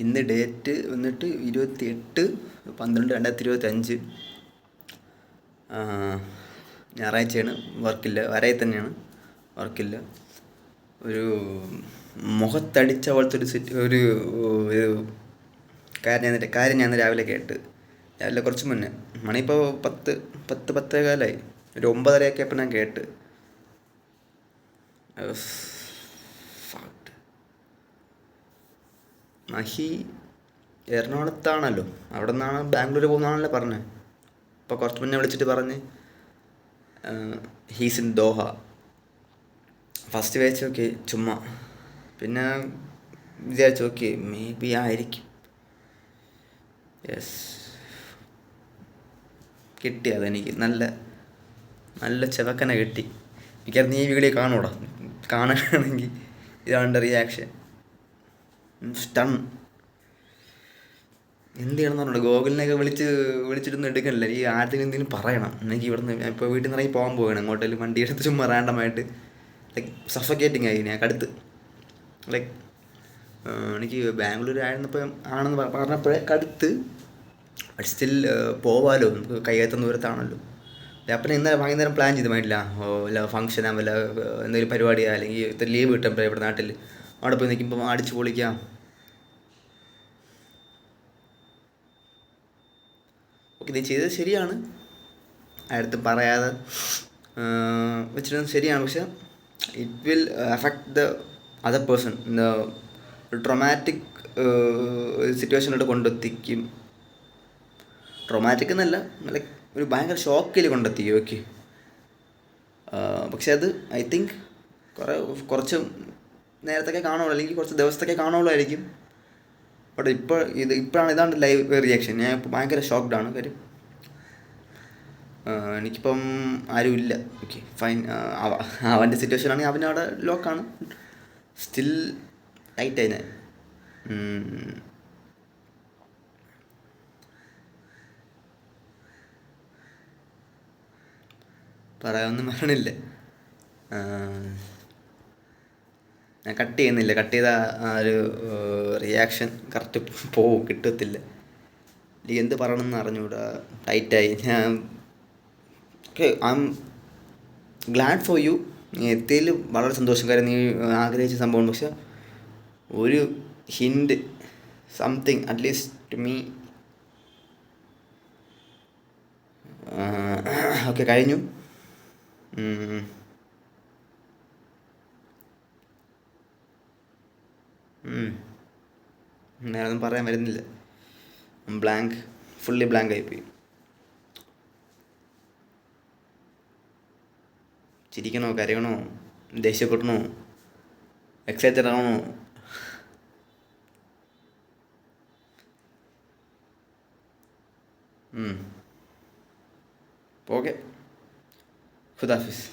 ഇന്ന് ഡേറ്റ് വന്നിട്ട് 28/12/2025. ഞായറാഴ്ചയാണ്. വർക്കില്ല. വരയിൽ തന്നെയാണ്, വർക്കില്ല. ഒരു മുഖത്തടിച്ച പോലത്തെ ഒരു ഒരു കാര്യം ഞാൻ രാവിലെ കേട്ട്. രാവിലെ കുറച്ച് മുന്നേ, മണിയിപ്പോൾ 10-10:15 ഒരു 9:30 ആയപ്പോൾ ഞാൻ കേട്ട്. മഹി എറണാകുളത്താണല്ലോ, അവിടെ നിന്നാണ് ബാംഗ്ലൂർ പോകുന്നതാണല്ലോ പറഞ്ഞത്. ഇപ്പോൾ കുറച്ച് മുന്നേ വിളിച്ചിട്ട് പറഞ്ഞ് ഹീസ് ഇൻ ദോഹ. ഫസ്റ്റ് വിചാരിച്ചു ഓക്കെ ചുമ്മാ, പിന്നെ വിചാരിച്ചു ഓക്കെ മേ ബി ആയിരിക്കും. യെസ്, കിട്ടി. അതെനിക്ക് നല്ല നല്ല ചെവക്കനെ കിട്ടി. മിക്കവാറും നീ വീഡിയോ കാണൂടാ. കാണുകയാണെങ്കിൽ ഇതാണ് റിയാക്ഷൻ. സ്റ്റൺ. എന്ത് ചെയ്യണമെന്ന് പറഞ്ഞില്ല. ഗോകുലിനെയൊക്കെ വിളിച്ചിട്ടൊന്നും എടുക്കണില്ല. ഈ ആദ്യം എന്തെങ്കിലും പറയണം. എനിക്ക് ഇവിടുന്ന് ഇപ്പോൾ വീട്ടിൽ നിന്ന് ഇറങ്ങി പോകാൻ പോവുകയാണ്. എങ്ങോട്ടേലും വണ്ടി എടുത്ത് ചുമ്മാ റാൻഡമായിട്ട് ലൈക്ക് സഫക്കേറ്റിംഗ് ആയി ഞാൻ കടുത്ത്. ലൈക്ക് എനിക്ക് ബാംഗ്ലൂർ ആണെന്ന് പറഞ്ഞപ്പോഴേ കടുത്ത്. ബട്ട് സ്റ്റിൽ പോവാലോ, നമുക്ക് കയ്യെത്തുന്ന ദൂരത്താണല്ലോ. അപ്പം ഇന്നലെ വൈകുന്നേരം പ്ലാൻ ചെയ്ത് മൈൻഡില്ല. വല്ല ഫംഗ്ഷനാ, വല്ല എന്തെങ്കിലും പരിപാടിയാ, അല്ലെങ്കിൽ ഇത്ര ലീവ് കിട്ടുമ്പോൾ ഇവിടെ നാട്ടിൽ അവിടെ പോയി നിൽക്കുമ്പോൾ അടിച്ച് പൊളിക്കാം. ഓക്കെ, നീ ചെയ്തത് ശരിയാണ്, അടുത്ത് പറയാതെ വെച്ചിരുന്നത് ശരിയാണ്. പക്ഷെ it will affect the other person. Traumatic സിറ്റുവേഷനിലോട്ട് കൊണ്ടെത്തിക്കും. ട്രൊമാറ്റിക് എന്നല്ല, ലൈക്ക് ഒരു ഭയങ്കര ഷോക്കിൽ കൊണ്ടെത്തിക്കും. ഓക്കെ, പക്ഷെ അത് ഐ തിങ്ക് കുറച്ച് നേരത്തൊക്കെ കാണുള്ളൂ, അല്ലെങ്കിൽ കുറച്ച് ദിവസത്തൊക്കെ കാണുള്ളൂ ആയിരിക്കും. ബട്ട് ഇപ്പോഴാണ് ഇതാണ് ലൈവ് റിയാക്ഷൻ. ഞാൻ ഇപ്പോൾ ഭയങ്കര ഷോക്ക്ഡാണ്. കാര്യം എനിക്കിപ്പം ആരുമില്ല. ഓക്കെ ഫൈൻ, അവൻ്റെ സിറ്റുവേഷൻ ആണെങ്കിൽ അവനവിടെ ലോക്കാണ്. സ്റ്റിൽ ടൈറ്റായി ഞാൻ. പറയാനൊന്നും പറയണില്ല. ഞാൻ കട്ട് ചെയ്യുന്നില്ല. കട്ട് ചെയ്ത ആ ഒരു റിയാക്ഷൻ കറക്റ്റ് പോവും, കിട്ടത്തില്ല. എനിക്ക് എന്ത് പറയണമെന്ന് അറിഞ്ഞൂടാ. ടൈറ്റായി ഞാൻ. Okay, I M GLAAD for you. നീ എത്തിയതിൽ വളരെ സന്തോഷം. കാര്യം നീ ആഗ്രഹിച്ച സംഭവം. പക്ഷെ ഒരു hint, something at least two me. Okay, കഴിഞ്ഞു. ഞാനൊന്നും പറയാൻ വരുന്നില്ല. ബ്ലാങ്ക്, ഫുള്ളി ബ്ലാങ്ക് ആയിപ്പോയി. ചിരിക്കണോ, കരയണോ, ദേഷ്യപ്പെടണോ, എക്സൈറ്റഡ് ആവണോ? ഓക്കെ, ഖുദാഫിസ്.